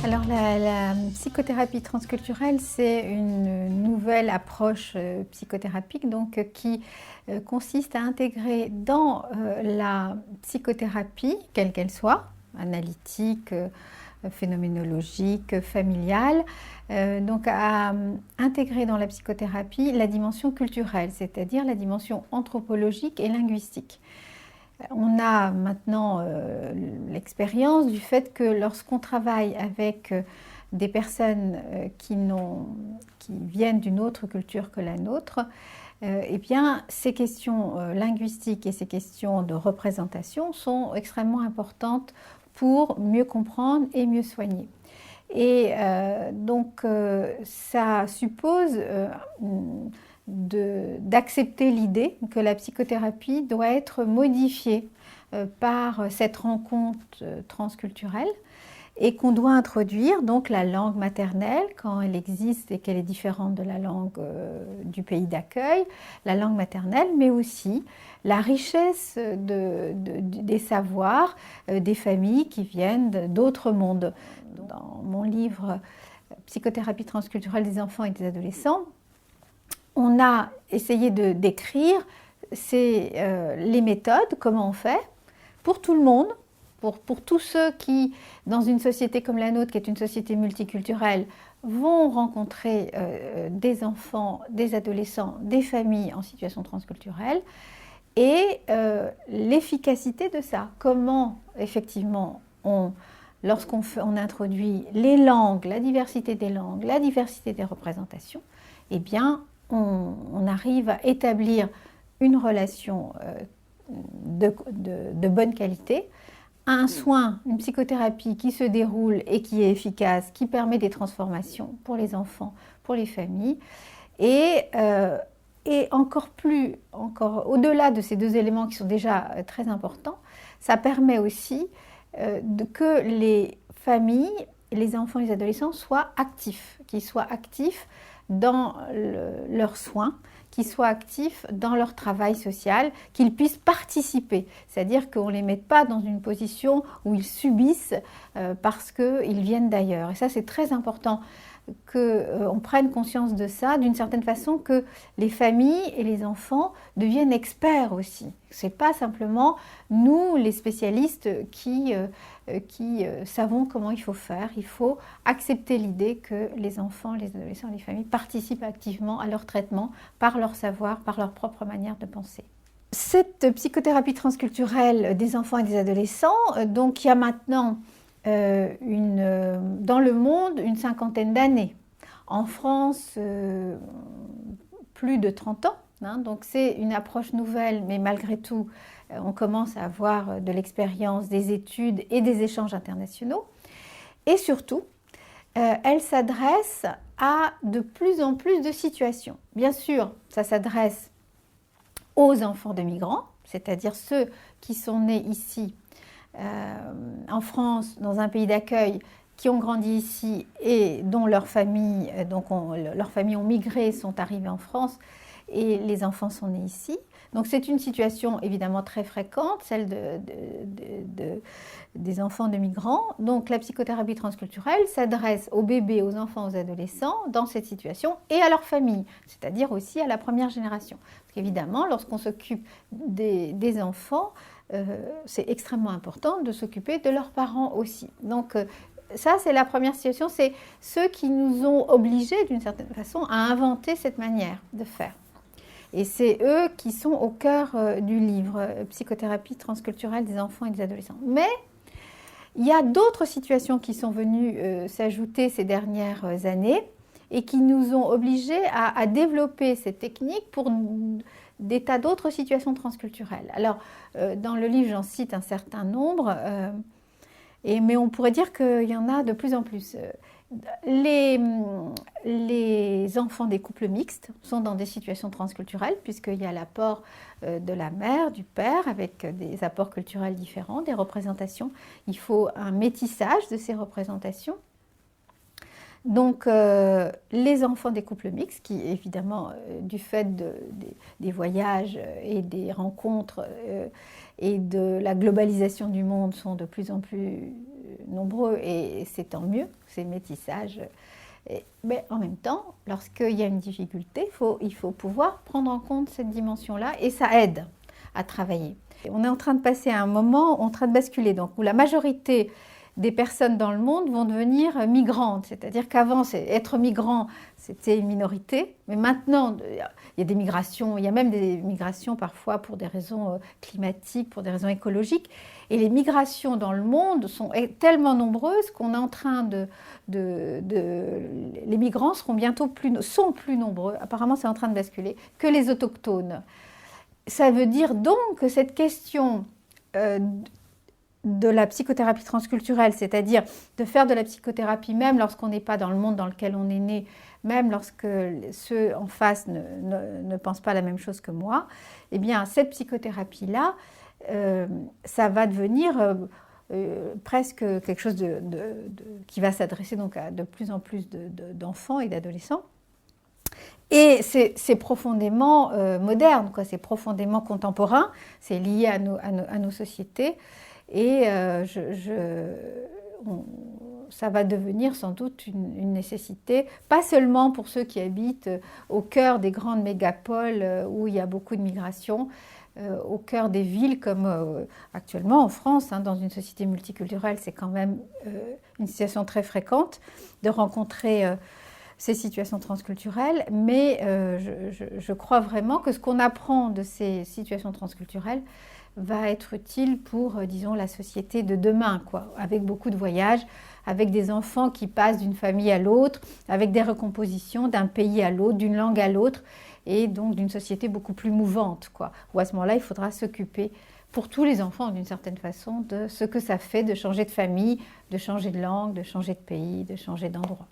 Alors la psychothérapie transculturelle, c'est une nouvelle approche psychothérapique qui consiste à intégrer dans la psychothérapie, quelle qu'elle soit, analytique, phénoménologique, familiale, à intégrer dans la psychothérapie la dimension culturelle, c'est-à-dire la dimension anthropologique et linguistique. On a maintenant l'expérience du fait que lorsqu'on travaille avec des personnes qui viennent d'une autre culture que la nôtre, eh bien, ces questions linguistiques et ces questions de représentation sont extrêmement importantes pour mieux comprendre et mieux soigner. Et ça suppose d'accepter l'idée que la psychothérapie doit être modifiée par cette rencontre transculturelle et qu'on doit introduire donc la langue maternelle quand elle existe et qu'elle est différente de la langue du pays d'accueil, la langue maternelle, mais aussi la richesse des savoirs des familles qui viennent d'autres mondes. Dans mon livre Psychothérapie transculturelle des enfants et des adolescents, on a essayé de décrire les méthodes, comment on fait, pour tout le monde, pour tous ceux qui, dans une société comme la nôtre, qui est une société multiculturelle, vont rencontrer des enfants, des adolescents, des familles en situation transculturelle, et l'efficacité de ça. Comment, effectivement, lorsqu'on introduit les langues, la diversité des langues, la diversité des représentations, eh bien, on arrive à établir une relation de bonne qualité, un soin, une psychothérapie qui se déroule et qui est efficace, qui permet des transformations pour les enfants, pour les familles, et encore au-delà de ces deux éléments qui sont déjà très importants, ça permet aussi que les familles, les enfants et les adolescents soient actifs, qu'ils soient actifs dans leurs soins, qu'ils soient actifs dans leur travail social, qu'ils puissent participer. C'est-à-dire qu'on ne les mette pas dans une position où ils subissent parce qu'ils viennent d'ailleurs. Et ça, c'est très important qu'on prenne conscience de ça, d'une certaine façon, que les familles et les enfants deviennent experts aussi. Ce n'est pas simplement nous, les spécialistes, qui savons comment il faut faire. Il faut accepter l'idée que les enfants, les adolescents et les familles participent activement à leur traitement par leur savoir, par leur propre manière de penser. Cette psychothérapie transculturelle des enfants et des adolescents, donc il y a maintenant dans le monde une cinquantaine d'années. En France, plus de 30 ans. Donc c'est une approche nouvelle, mais malgré tout, on commence à avoir de l'expérience, des études et des échanges internationaux. Et surtout, elle s'adresse à de plus en plus de situations. Bien sûr, ça s'adresse aux enfants de migrants, c'est-à-dire ceux qui sont nés ici en France, dans un pays d'accueil, qui ont grandi ici et dont leurs familles ont migré, sont arrivés en France et les enfants sont nés ici. Donc c'est une situation évidemment très fréquente, celle des enfants de migrants. Donc la psychothérapie transculturelle s'adresse aux bébés, aux enfants, aux adolescents dans cette situation et à leur famille, c'est-à-dire aussi à la première génération. Parce qu'évidemment, lorsqu'on s'occupe des enfants, c'est extrêmement important de s'occuper de leurs parents aussi. Donc ça, c'est la première situation, c'est ceux qui nous ont obligés d'une certaine façon à inventer cette manière de faire. Et c'est eux qui sont au cœur du livre Psychothérapie transculturelle des enfants et des adolescents. Mais il y a d'autres situations qui sont venues s'ajouter ces dernières années et qui nous ont obligés à développer cette technique pour des tas d'autres situations transculturelles. Alors, dans le livre, j'en cite un certain nombre, mais on pourrait dire qu'il y en a de plus en plus. Les enfants des couples mixtes sont dans des situations transculturelles puisqu'il y a l'apport de la mère, du père, avec des apports culturels différents, des représentations. Il faut un métissage de ces représentations. Donc, les enfants des couples mixtes, qui évidemment, du fait des voyages et des rencontres et de la globalisation du monde, sont de plus en plus nombreux et c'est tant mieux, c'est métissage. Mais en même temps, lorsqu'il y a une difficulté, il faut pouvoir prendre en compte cette dimension-là et ça aide à travailler. On est en train de passer à un moment, en train de basculer, donc, où la majorité des personnes dans le monde vont devenir migrantes. C'est-à-dire qu'avant, être migrant, c'était une minorité. Mais maintenant, il y a des migrations, il y a même des migrations parfois pour des raisons climatiques, pour des raisons écologiques. Et les migrations dans le monde sont tellement nombreuses qu'on est en train les migrants sont plus nombreux, apparemment c'est en train de basculer, que les autochtones. Ça veut dire donc que cette question de la psychothérapie transculturelle, c'est-à-dire de faire de la psychothérapie même lorsqu'on n'est pas dans le monde dans lequel on est né, même lorsque ceux en face ne pensent pas la même chose que moi, eh bien cette psychothérapie-là, ça va devenir presque quelque chose qui va s'adresser donc à de plus en plus d'enfants et d'adolescents. Et c'est profondément moderne, quoi. C'est profondément contemporain, c'est lié à nos sociétés. Et ça va devenir sans doute une nécessité, pas seulement pour ceux qui habitent au cœur des grandes mégapoles où il y a beaucoup de migration, au cœur des villes comme actuellement en France, hein, dans une société multiculturelle, c'est quand même une situation très fréquente de rencontrer ces situations transculturelles, mais je crois vraiment que ce qu'on apprend de ces situations transculturelles va être utile pour, disons, la société de demain, quoi, avec beaucoup de voyages, avec des enfants qui passent d'une famille à l'autre, avec des recompositions d'un pays à l'autre, d'une langue à l'autre, et donc d'une société beaucoup plus mouvante, quoi, où à ce moment-là, il faudra s'occuper, pour tous les enfants d'une certaine façon, de ce que ça fait de changer de famille, de changer de langue, de changer de pays, de changer d'endroit.